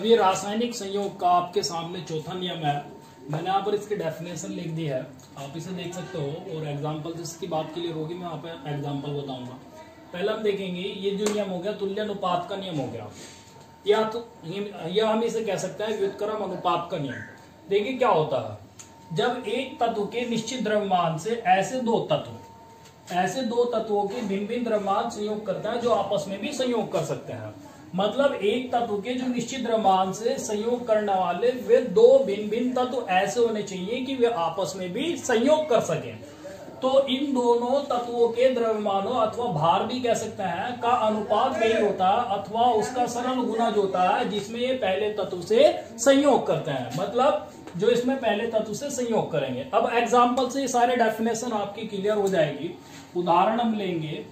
ये रासायनिक संयोग का आपके सामने चौथा नियम है। मैंने यहाँ पर इसकी डेफिनेशन लिख दी है, आप इसे देख सकते हो। और एग्जांपल जिसकी बात क्लियर होगी मैं यहाँ पे एग्जांपल बताऊंगा। पहले हम देखेंगे ये जो नियम हो गया तुल्य अनुपात का नियम हो गया, या हम इसे कह सकते हैं व्युत्क्रम अनुपात का नियम। देखिए क्या होता है, जब एक तत्व के निश्चित द्रव्यमान से ऐसे दो तत्वों के भिन्न भिन्न द्रव्यमान संयोग करता है जो आपस में भी संयोग कर सकते हैं। मतलब एक तत्व के जो निश्चित द्रव्यमान से संयोग करने वाले वे दो भिन्न भिन्न तत्व ऐसे होने चाहिए कि वे आपस में भी संयोग कर सकें। तो इन दोनों तत्वों के द्रव्यमानों अथवा भार भी कह सकते हैं का अनुपात वही होता है अथवा उसका सरल गुना जो होता है जिसमें ये पहले तत्व से संयोग करते हैं, मतलब जो इसमें पहले तत्व से संयोग करेंगे। अब एग्जाम्पल से ये सारे डेफिनेशन आपकी क्लियर हो जाएगी। उदाहरण हम लेंगे,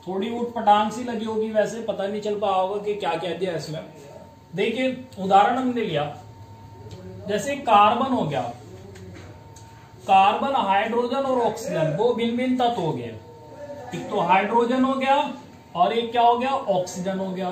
थोड़ी उठ पटांग सी लगी होगी, वैसे पता नहीं चल पाया होगा कि क्या कह दिया इसमें। देखिए उदाहरण हमने लिया, जैसे कार्बन हो गया, कार्बन, हाइड्रोजन और ऑक्सीजन वो भिन्न भिन्न तत्व हो गए। एक तो हाइड्रोजन हो गया और एक क्या हो गया, ऑक्सीजन हो गया।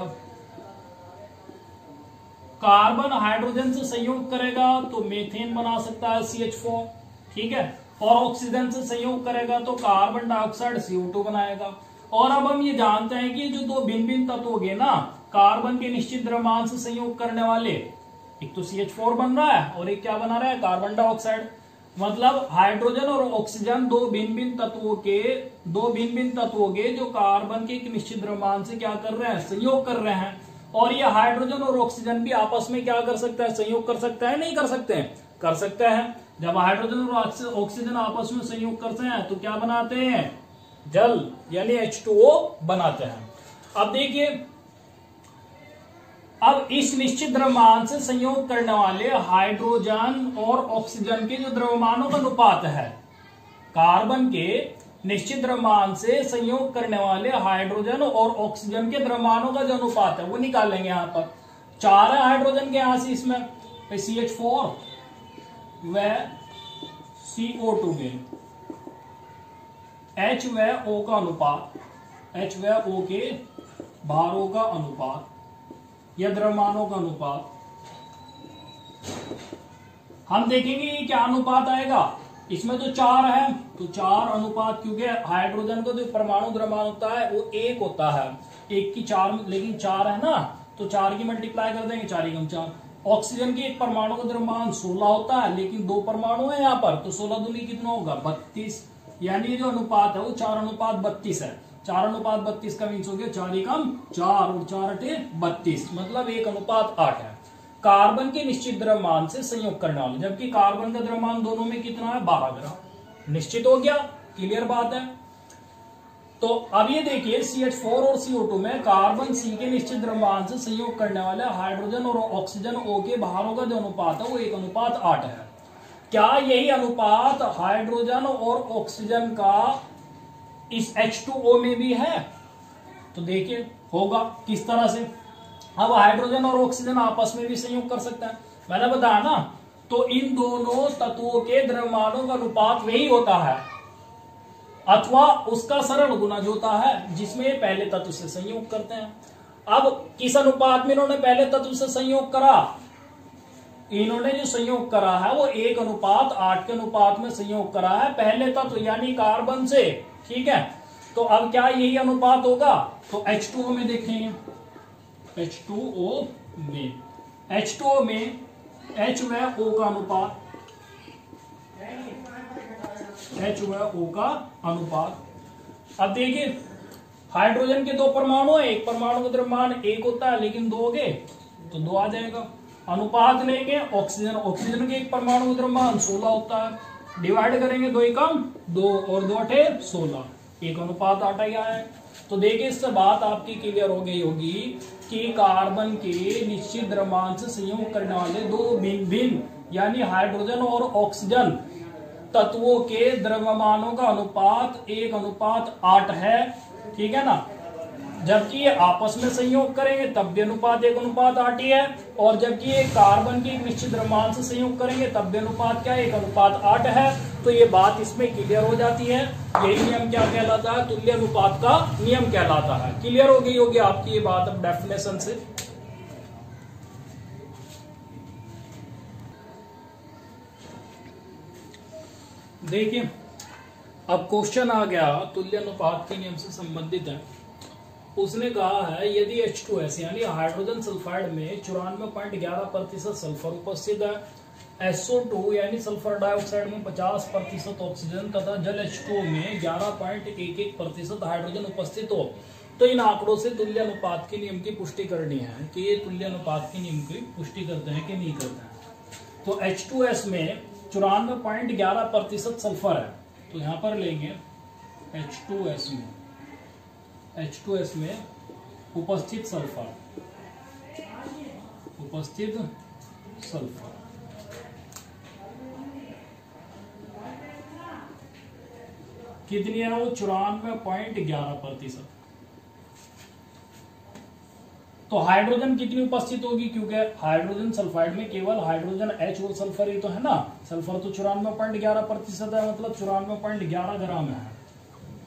कार्बन हाइड्रोजन से संयोग करेगा तो मीथेन बना सकता है CH4, ठीक है। और ऑक्सीजन से संयोग करेगा तो कार्बन डाइऑक्साइड CO2 बनाएगा। और अब हम ये जानते हैं कि जो दो भिन्न भिन्न तत्व हो गए ना, कार्बन के निश्चित द्रव्यमान से संयोग करने वाले, एक तो CH4 बन रहा है और एक क्या बना रहा है, कार्बन डाइऑक्साइड। मतलब हाइड्रोजन और ऑक्सीजन दो भिन्न भिन्न तत्वों के जो कार्बन के एक निश्चित द्रव्यमान से क्या कर रहे हैं, संयोग कर रहे हैं। और ये हाइड्रोजन और ऑक्सीजन भी आपस में क्या कर सकता है, संयोग कर सकता है, नहीं कर सकते हैं, कर सकते हैं। जब हाइड्रोजन और ऑक्सीजन आपस में संयोग करते हैं तो क्या बनाते हैं, जल यानी H2O बनाते हैं। अब देखिए, अब इस निश्चित द्रव्यमान से संयोग करने वाले हाइड्रोजन और ऑक्सीजन के जो द्रव्यमानों का अनुपात है, कार्बन के निश्चित द्रव्यमान से संयोग करने वाले हाइड्रोजन और ऑक्सीजन के द्रव्यमानों का जो अनुपात है वो निकालेंगे। यहां पर 4 है हाइड्रोजन के, यहां से इसमें CH4 व CO2 में H व O का अनुपात, H व O के भारों का अनुपात या द्रव्यमानों का अनुपात। हम देखेंगे ये क्या अनुपात आएगा, इसमें तो 4 है तो 4 अनुपात, क्योंकि हाइड्रोजन का जो परमाणु द्रव्यमान होता है वो 1 होता है, 1 की 4, लेकिन 4 है ना तो 4 की मल्टीप्लाई कर देंगे, 4 एकम 4। ऑक्सीजन के एक परमाणु का द्रव्यमान 16 होता है, लेकिन 2 परमाणु है यहाँ पर, तो 16 दूनी कितना होगा, 32। यानी जो अनुपात है वो 4:32 है। 4:32 का मीन्स हो गया 4 एकम 4 और 4 अठे 32, मतलब 1:8 है। कार्बन के निश्चित द्रव्यमान से संयोग करने वाले, जबकि कार्बन का द्रव्यमान दोनों में कितना है, 12 ग्राम। निश्चित हो गया, क्लियर बात है। तो अब ये देखिए CH4 और CO2 में कार्बन C के निश्चित द्रव्यमान से संयोग करने वाले हाइड्रोजन और ऑक्सीजन O के भारों का जो अनुपात है वो 1:8 है। क्या यही अनुपात हाइड्रोजन और ऑक्सीजन का इस H2O में भी है? तो देखिए होगा किस तरह से। अब हाइड्रोजन और ऑक्सीजन आपस में भी संयोग कर सकता है, मैंने बताया ना। तो इन दोनों तत्वों के द्रव्यमानों का अनुपात वही होता है अथवा उसका सरल गुना जो होता है जिसमें पहले तत्व से संयोग करते हैं। अब किस अनुपात में इन्होंने पहले तत्व से संयोग करा, इन्होंने जो संयोग करा है वो 1:8 के अनुपात में संयोग करा है पहले तत्व यानी कार्बन से, ठीक है। तो अब क्या यही अनुपात होगा, तो H2O में देखेंगे, H2O में H व O का अनुपात, H व O का अनुपात। अब देखिए हाइड्रोजन के 2 परमाणु है, एक परमाणु का द्रव्यमान 1 होता है लेकिन 2 हो गए तो 2 आ जाएगा। अनुपात लेंगे ऑक्सीजन के एक परमाणु का द्रव्यमान 16 होता है, डिवाइड करेंगे 2 एकम 2 और 2 अठे 16, 1:8 आ गया है। तो देखिए इससे बात आपकी क्लियर हो गई होगी कि कार्बन के निश्चित द्रव्यमान से संयोग करने वाले दो भिन्न भिन्न यानी हाइड्रोजन और ऑक्सीजन तत्वों के द्रव्यमानों का अनुपात 1:8 है, ठीक है ना। जबकि ये आपस में संयोग करेंगे तब भी अनुपात 1:8 ही है, और जबकि ये कार्बन की एक निश्चित द्रव्यमान से संयोग करेंगे तब भी अनुपात क्या है, 1:8 है। तो ये बात इसमें क्लियर हो जाती है। यही नियम क्या कहलाता है, तुल्य अनुपात का नियम कहलाता है। क्लियर हो गई होगी आपकी ये बात अब डेफिनेशन से। देखिए अब क्वेश्चन आ गया तुल्य अनुपात के नियम से संबंधित है। उसने कहा है यदि H2S यानी हाइड्रोजन सल्फाइड में 94.11% सल्फर उपस्थित है, SO2 यानी सल्फर डाइऑक्साइड में 50% ऑक्सीजन तथा जल H2O में 11.11% हाइड्रोजन उपस्थित हो, तो इन आंकड़ों से तुल्य अनुपात के नियम की पुष्टि करनी है कि ये तुल्य अनुपात के नियम की पुष्टि करते हैं कि नहीं करते हैं। तो H2S में 94.11% सल्फर है, तो यहां पर लेंगे H2S में उपस्थित सल्फर कितनी है वो 94.11%। तो हाइड्रोजन कितनी उपस्थित होगी, क्योंकि हाइड्रोजन सल्फाइड में केवल हाइड्रोजन H और सल्फर ही तो है ना। सल्फर तो 94.11% है, मतलब 94.11 ग्राम है,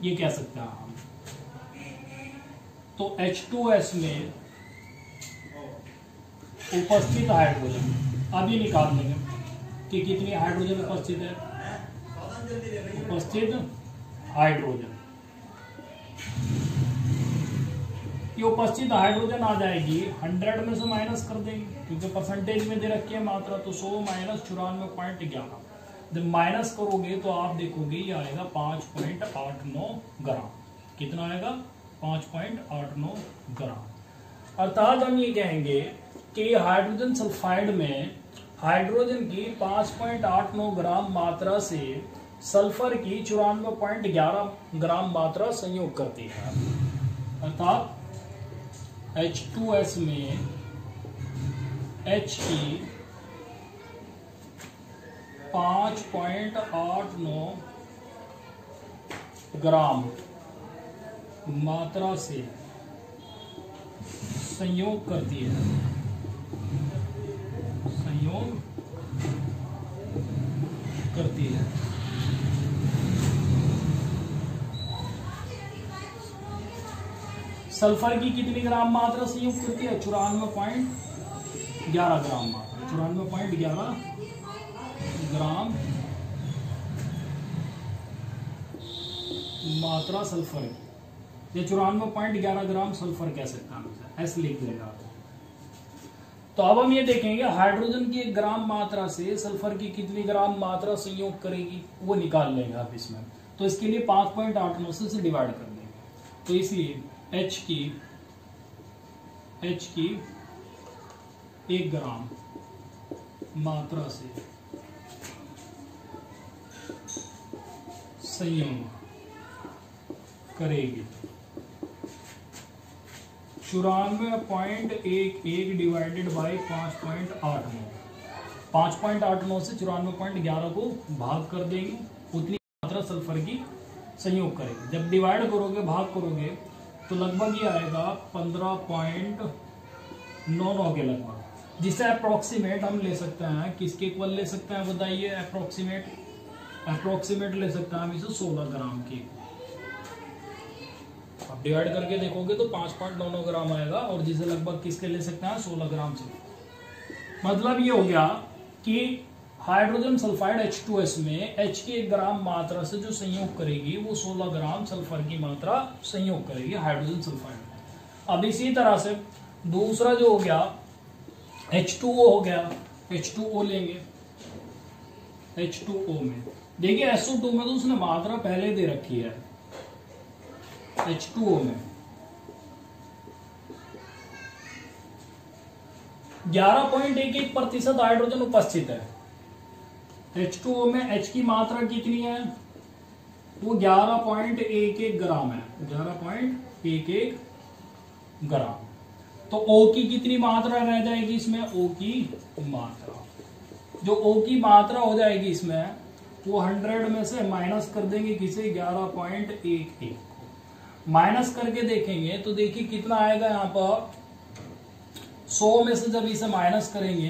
ये कह सकते हैं हम। तो H2S में उपस्थित हाइड्रोजन अब ये निकाल लेंगे कि कितनी हाइड्रोजन उपस्थित है। उपस्थित हाइड्रोजन, ये उपस्थित हाइड्रोजन आ जाएगी 100 में से माइनस कर देंगे क्योंकि परसेंटेज में दे रखी है मात्रा, तो 100 माइनस 94.11 जब माइनस करोगे तो आप देखोगे ये आएगा 5.89 ग्राम। कितना आएगा 5.89 ग्राम। अर्थात हम ये कहेंगे कि हाइड्रोजन सल्फाइड में हाइड्रोजन की 5.89 ग्राम मात्रा से सल्फर की 94.11 ग्राम मात्रा संयोग करती है। अर्थात H2S में H की 5.89 ग्राम मात्रा से संयोग करती है, सल्फर की कितनी ग्राम मात्रा संयोग करती है 94.11 ग्राम मात्रा। 94.11 ग्राम मात्रा सल्फर की, ये 94.11 ग्राम सल्फर कह सकते हैं, ऐसे लिख देगा। तो अब हम ये देखेंगे हाइड्रोजन की 1 ग्राम मात्रा से सल्फर की कितनी ग्राम मात्रा संयोग करेगी, वो निकाल लेंगे आप इसमें। तो इसके लिए 5.89 से डिवाइड कर देंगे। तो इसलिए H की 1 ग्राम मात्रा से संयोग करेगी 94.11 डिवाइडेड बाई 5.89। 5.89 से 94.11 को भाग कर देंगे, उतनी मात्रा सल्फर की संयोग करेगी। जब डिवाइड करोगे, भाग करोगे, तो लगभग ये आएगा 15.99 के लगभग, जिसे अप्रोक्सीमेट हम ले सकते हैं। किसके इक्वल ले सकते हैं बताइए? अप्रोक्सीमेट ले सकते हैं हम इसे 16 ग्राम की। अब डिवाइड करके देखोगे तो 5.99 ग्राम आएगा, और जिसे लगभग किसके ले सकते हैं 16 ग्राम से। मतलब ये हो गया कि हाइड्रोजन सल्फाइड H2S में H की 1 ग्राम मात्रा से जो संयोग करेगी वो 16 ग्राम सल्फर की मात्रा संयोग करेगी हाइड्रोजन सल्फाइड। अब इसी तरह से दूसरा जो हो गया H2O हो गया, H2O लेंगे। H2O में देखिए SO2 में तो उसने मात्रा पहले दे रखी है। H2O में 11.11% हाइड्रोजन उपस्थित है। H2O में H की मात्रा कितनी है? वो 11.11 ग्राम है, 11.11 ग्राम। तो O की कितनी मात्रा रह जाएगी इसमें? O की मात्रा, जो O की मात्रा हो जाएगी इसमें, वो 100 में से माइनस कर देंगे किसे? 11.11 माइनस करके देखेंगे तो देखिए कितना आएगा यहाँ पर। 100 में से जब इसे माइनस करेंगे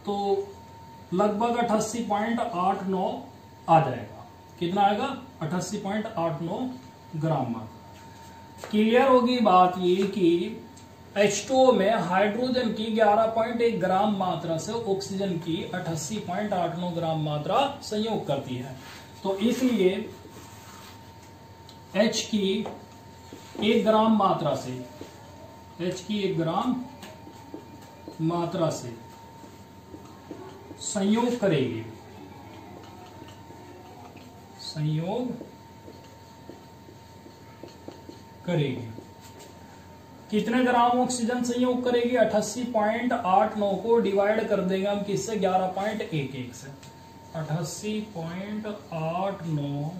तो लगभग 88.89 आ जाएगा। कितना आएगा? 88.89 ग्राम मात्रा। क्लियर होगी बात ये कि H2O में हाइड्रोजन की 11.1 ग्राम मात्रा से ऑक्सीजन की 88.89 ग्राम मात्रा संयोग करती है। तो इसलिए H की 1 ग्राम मात्रा से, H की 1 ग्राम मात्रा से संयोग करेगी, संयोग करेगी। कितने ग्राम ऑक्सीजन संयोग करेगी? 88.89 को डिवाइड कर देंगे हम किससे? 11.11 से। 88.89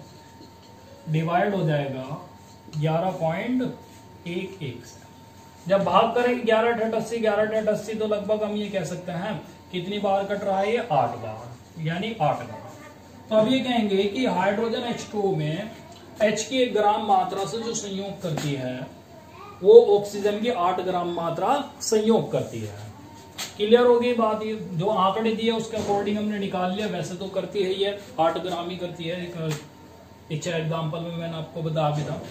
डिवाइड हो जाएगा 11.11 से। जब भाग करेंगे 11/88 तो लगभग हम ये कह सकते हैं कितनी बार कट रहा है? ये 8 बार, यानी 8 बार। तो अब ये कहेंगे कि हाइड्रोजन H2O में H की 1 ग्राम मात्रा से जो संयोग करती है वो ऑक्सीजन की 8 ग्राम मात्रा संयोग करती है। क्लियर होगी बात? ये जो आंकड़े दिए उसके अकॉर्डिंग हमने निकाल लिया। वैसे तो करती है ये 8 ग्राम ही करती है, एक एग्जाम्पल में मैंने आपको बता भी था।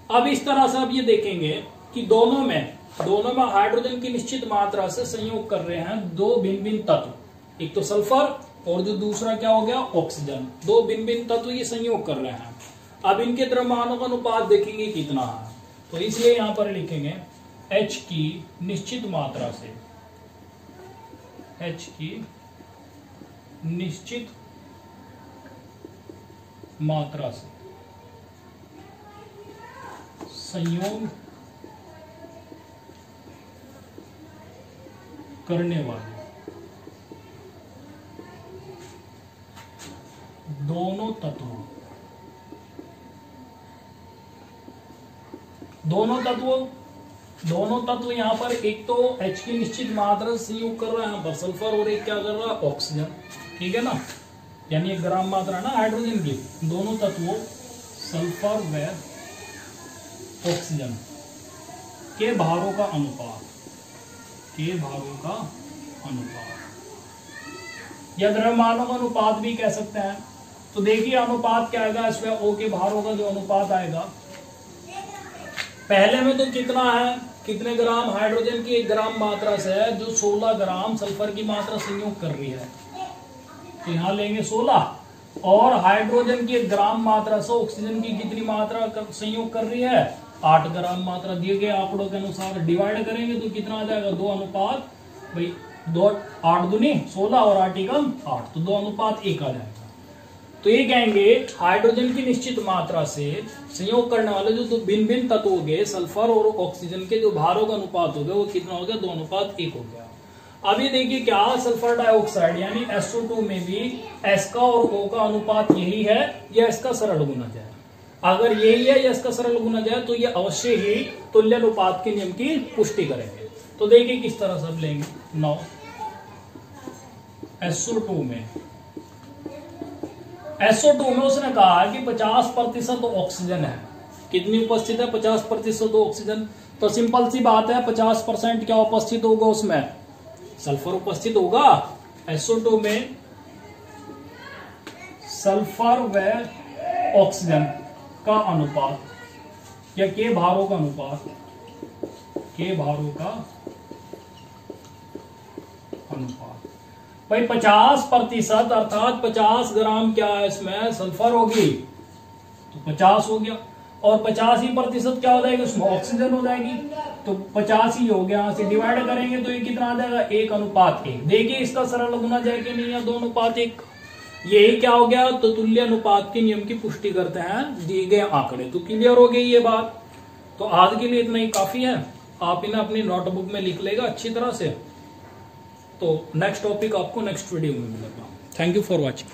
अब इस तरह से आप ये देखेंगे कि दोनों में हाइड्रोजन की निश्चित मात्रा से संयोग कर रहे हैं दो भिन्न भिन्न तत्व, एक तो सल्फर और जो दूसरा क्या हो गया? ऑक्सीजन। दो भिन्न भिन्न तत्व ये संयोग कर रहे हैं। अब इनके द्रव्यमानों का अनुपात देखेंगे कितना है, तो इसलिए यहां पर लिखेंगे H की निश्चित मात्रा से, H की निश्चित मात्रा से संयोग करने वाले दोनों तत्व यहां पर एक तो H की निश्चित मात्रा से संयोग कर रहा है यहाँ पर सल्फर, और एक क्या कर रहा है? ऑक्सीजन। ठीक है ना, यानी 1 ग्राम मात्रा ना हाइड्रोजन की। दोनों तत्वों सल्फर व ऑक्सीजन के भारों का अनुपात, या द्रव्यमानों का अनुपात भी कह सकते हैं। तो देखिए अनुपात क्या आएगा इसमें? O के भारों का जो अनुपात आएगा, पहले में तो कितना है, कितने ग्राम हाइड्रोजन की 1 ग्राम मात्रा से है जो 16 ग्राम सल्फर की मात्रा संयोग कर रही है, तो यहां लेंगे 16। और हाइड्रोजन की 1 ग्राम मात्रा से ऑक्सीजन की कितनी मात्रा संयोग कर रही है? 8 ग्राम मात्रा। दिए गए आंकड़ों के अनुसार डिवाइड करेंगे तो कितना आ जाएगा? 2 अनुपात भाई 2, 8 दूनी 16 और 8 एकम 8, तो 2 अनुपात 1 आ जाएगा। तो ये कहेंगे हाइड्रोजन की निश्चित मात्रा से संयोग करने वाले जो भिन्न भिन्न तत्व हो गए सल्फर और ऑक्सीजन के जो भारों का अनुपात हो गया वो कितना हो गया? 2 अनुपात 1 हो गया। अब ये देखिए क्या सल्फर डाइऑक्साइड यानी SO2 में भी S का और O का अनुपात यही है या इसका सरल गुणज है? अगर यही है या इसका सरल गुणज है तो ये अवश्य ही तुल्यानुपात के नियम की पुष्टि करेंगे। तो देखिए किस तरह से लेंगे। 9 SO2 में उसने कहा कि 50% ऑक्सीजन है। कितनी उपस्थित है? 50% ऑक्सीजन। तो सिंपल सी बात है 50% क्या उपस्थित होगा उसमें? सल्फर उपस्थित होगा। SO2 में सल्फर व ऑक्सीजन का अनुपात या के भारों का अनुपात, भाई 50% अर्थात 50 ग्राम क्या है इसमें? सल्फर होगी, तो 50 हो गया। और 85% क्या हो जाएगी? उसमें ऑक्सीजन हो जाएगी, तो 50 ही हो गया। यहां से डिवाइड करेंगे तो ये कितना आ जाएगा? 1 अनुपात 1। देखिए इसका सरल गुणज है कि नहीं है? 2 अनुपात 1। यही क्या हो गया? तो तुल्य अनुपात के नियम की पुष्टि करते हैं दिए गए आंकड़े। तो क्लियर हो गई ये बात। तो आज के लिए इतना ही काफी है। आप इन्हें अपनी नोटबुक में लिख लेगा अच्छी तरह से। तो नेक्स्ट टॉपिक आपको नेक्स्ट वीडियो में मिलेगा। Thank you for watching.